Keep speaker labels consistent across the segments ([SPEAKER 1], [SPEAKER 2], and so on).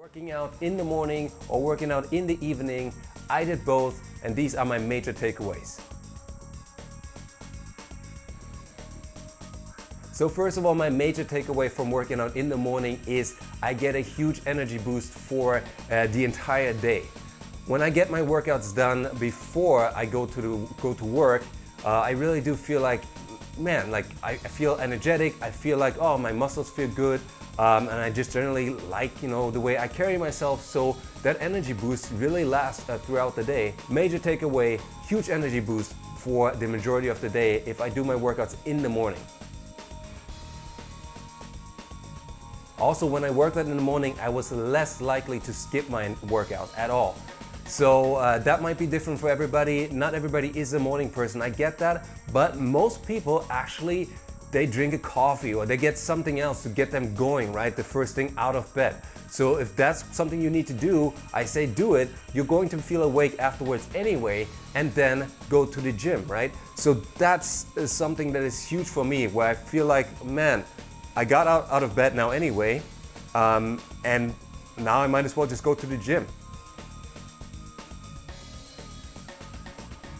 [SPEAKER 1] Working out in the morning or working out in the evening, I did both, and these are my major takeaways. So first of all, my major takeaway from working out in the morning is I get a huge energy boost for the entire day. When I get my workouts done before I go to work, I really do feel like, man, like I feel energetic. I feel like, oh, my muscles feel good. And I just generally like, the way I carry myself, so that energy boost really lasts throughout the day. Major takeaway, huge energy boost for the majority of the day if I do my workouts in the morning. Also, when I worked out in the morning, I was less likely to skip my workout at all. So that might be different for everybody. Not everybody is a morning person, I get that, but most people actually, they drink a coffee or they get something else to get them going, right? The first thing out of bed. So if that's something you need to do, I say do it. You're going to feel awake afterwards anyway, and then go to the gym, right? So that's something that is huge for me, where I feel like, man, I got out of bed now anyway, and now I might as well just go to the gym.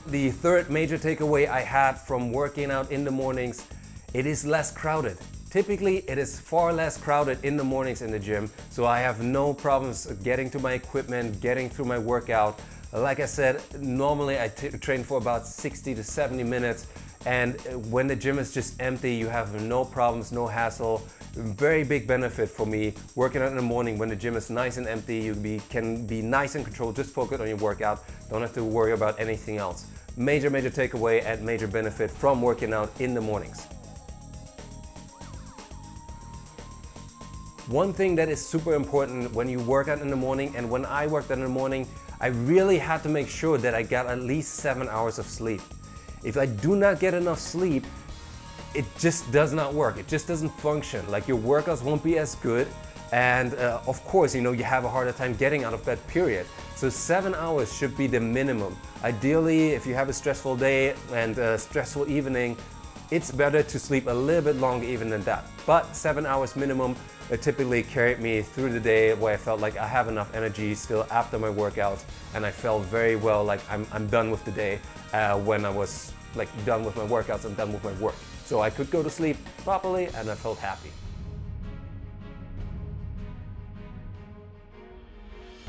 [SPEAKER 1] The third major takeaway I had from working out in the mornings, it is less crowded. Typically, it is far less crowded in the mornings in the gym, so I have no problems getting to my equipment, getting through my workout. Like I said, normally I train for about 60 to 70 minutes, and when the gym is just empty, you have no problems, no hassle. Very big benefit for me working out in the morning when the gym is nice and empty. You can be nice and controlled, just focus on your workout, don't have to worry about anything else. Major takeaway and major benefit from working out in the mornings. One thing that is super important when you work out in the morning, and when I worked out in the morning, I really had to make sure that I got at least 7 hours of sleep. If I do not get enough sleep, it just does not work. It just doesn't function. Like, your workouts won't be as good, and of course, you have a harder time getting out of bed, period. So 7 hours should be the minimum. Ideally, if you have a stressful day and a stressful evening, it's better to sleep a little bit longer even than that. But 7 hours minimum typically carried me through the day, where I felt like I have enough energy still after my workouts, and I felt very well, like I'm done with the day when I was like done with my workouts and done with my work. So I could go to sleep properly and I felt happy.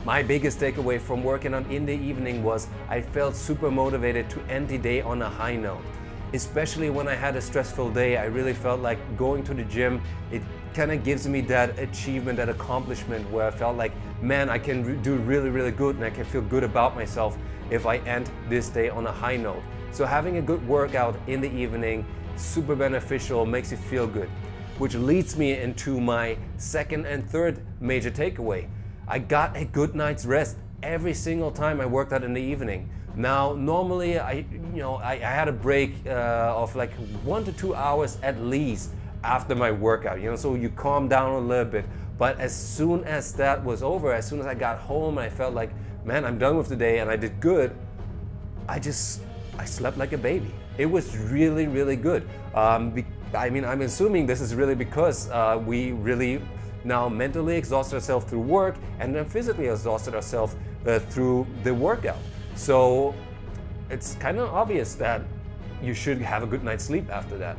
[SPEAKER 1] My biggest takeaway from working out in the evening was I felt super motivated to end the day on a high note. Especially when I had a stressful day, I really felt like going to the gym, it kind of gives me that achievement, that accomplishment, where I felt like, man, I can do really good, and I can feel good about myself if I end this day on a high note. So having a good workout in the evening, super beneficial, makes you feel good. Which leads me into my second and third major takeaway. I got a good night's rest every single time I worked out in the evening. Now, normally I had a break of like 1 to 2 hours at least after my workout, so you calm down a little bit. But as soon as that was over, as soon as I got home and I felt like, man, I'm done with the day and I did good, I slept like a baby. It was really good. I'm assuming this is really because we really now mentally exhausted ourselves through work, and then physically exhausted ourselves through the workout. So it's kind of obvious that you should have a good night's sleep after that.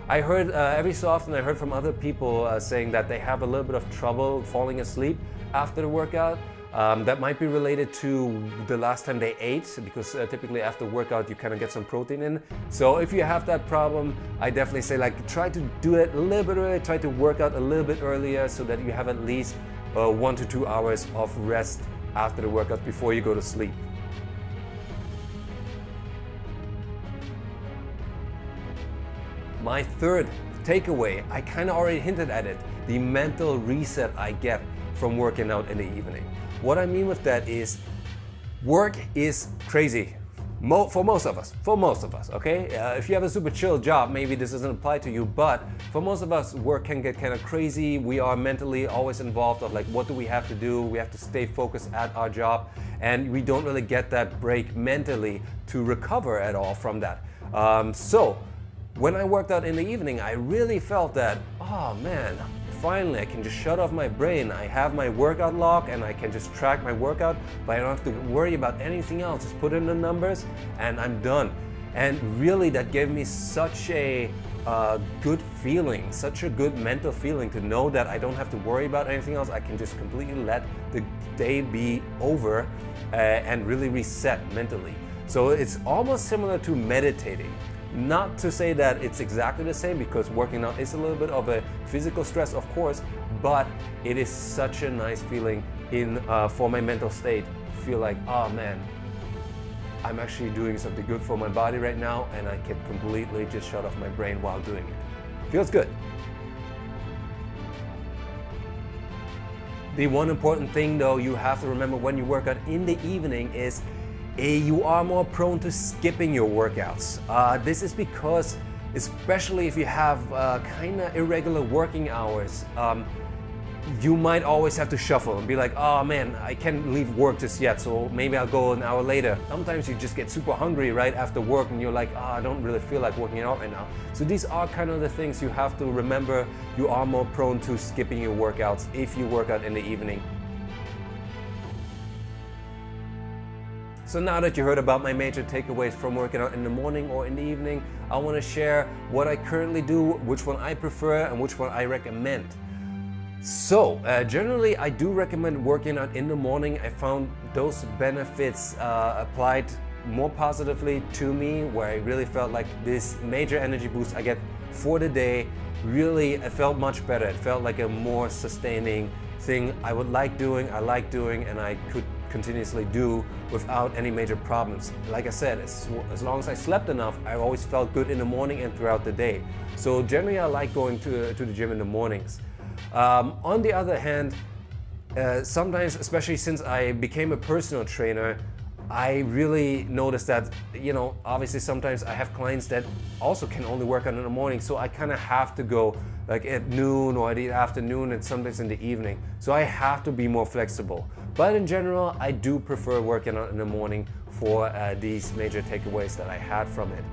[SPEAKER 1] I heard every so often, I heard from other people saying that they have a little bit of trouble falling asleep after the workout. That might be related to the last time they ate, because typically after workout you kind of get some protein in. So if you have that problem, I definitely say, like, try to do it a little bit earlier, try to work out a little bit earlier, so that you have at least 1 to 2 hours of rest after the workout before you go to sleep. My third takeaway, I kind of already hinted at it, the mental reset I get from working out in the evening. What I mean with that is, work is crazy for most of us, okay? If you have a super chill job, maybe this doesn't apply to you, but for most of us, work can get kind of crazy. We are mentally always involved of like, what do we have to do? We have to stay focused at our job, and we don't really get that break mentally to recover at all from that. So when I worked out in the evening, I really felt that, oh man, finally I can just shut off my brain. I have my workout log and I can just track my workout, but I don't have to worry about anything else. Just put in the numbers and I'm done. And really that gave me such a good feeling, such a good mental feeling to know that I don't have to worry about anything else. I can just completely let the day be over and really reset mentally. So it's almost similar to meditating. Not to say that it's exactly the same, because working out is a little bit of a physical stress, of course, but it is such a nice feeling for my mental state. Feel like, oh man, I'm actually doing something good for my body right now, and I can completely just shut off my brain while doing it. Feels good. The one important thing though you have to remember when you work out in the evening is you are more prone to skipping your workouts. This is because, especially if you have kind of irregular working hours, you might always have to shuffle and be like, oh man, I can't leave work just yet, so maybe I'll go an hour later. Sometimes you just get super hungry right after work and you're like, oh, I don't really feel like working out right now. So these are kind of the things you have to remember. You are more prone to skipping your workouts if you work out in the evening. So now that you heard about my major takeaways from working out in the morning or in the evening, I want to share what I currently do, which one I prefer and which one I recommend. So generally I do recommend working out in the morning. I found those benefits applied more positively to me, where I really felt like this major energy boost I get for the day, really it felt much better. It felt like a more sustaining thing I like doing, and I could continuously do without any major problems. Like I said, as long as I slept enough, I always felt good in the morning and throughout the day. So generally I like going to the gym in the mornings. On the other hand, sometimes, especially since I became a personal trainer, I really noticed that, you know, obviously sometimes I have clients that also can only work out in the morning, so I kind of have to go like at noon or at the afternoon and sometimes in the evening. So I have to be more flexible. But in general, I do prefer working out in the morning for these major takeaways that I had from it.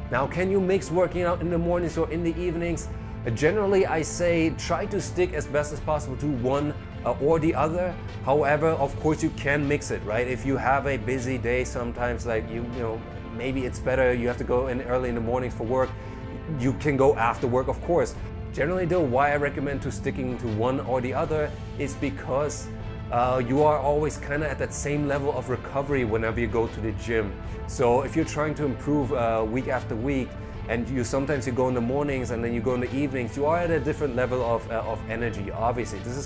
[SPEAKER 1] Now, can you mix working out in the mornings or in the evenings? Generally, I say try to stick as best as possible to one or the other. However, of course, you can mix it, right? If you have a busy day, sometimes like you know, maybe it's better you have to go in early in the mornings for work. You can go after work, of course. Generally though, why I recommend to sticking to one or the other is because you are always kind of at that same level of recovery whenever you go to the gym. So if you're trying to improve week after week, and sometimes you go in the mornings and then you go in the evenings, you are at a different level of energy. Obviously, this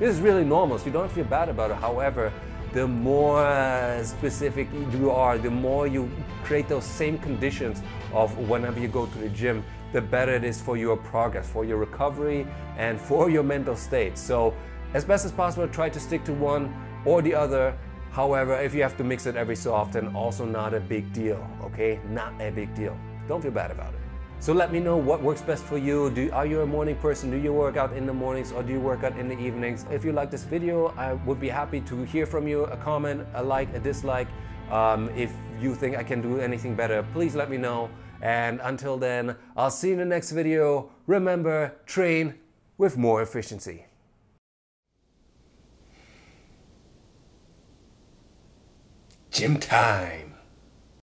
[SPEAKER 1] is really normal, so you don't feel bad about it. However, the more specific you are, the more you create those same conditions of whenever you go to the gym, the better it is for your progress, for your recovery, and for your mental state. So, as best as possible, try to stick to one or the other. However, if you have to mix it every so often, also not a big deal, okay? Not a big deal. Don't feel bad about it. So let me know what works best for you. Are you a morning person? Do you work out in the mornings or do you work out in the evenings? If you like this video, I would be happy to hear from you. A comment, a like, a dislike. If you think I can do anything better, please let me know. And until then, I'll see you in the next video. Remember, train with more efficiency. Gym time.